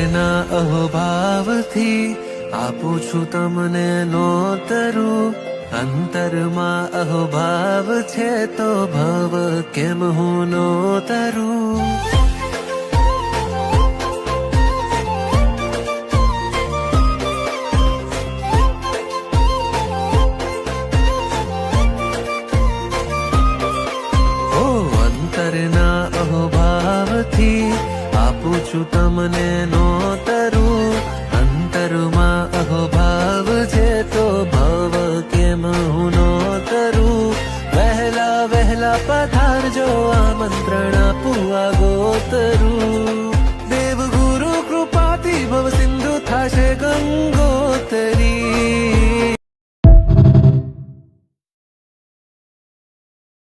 અંતરના અહોભાવથી આપું છું તમને નોતરું. અંતરમાં અહોભાવ છે તો ભવ કેમ હું નોતરું. અંતરના અહોભાવથી આપું છું તમને નોતરું. અંતરમાં અહોભાવ છે તો ભવ કેમ હું નોતરું. વહેલા વહેલા પધારજો આમંત્રણ આપું આગોતરું. દેવગુરુ કૃપાથી ભવ સિંધુ થાશે ગંગોતરી.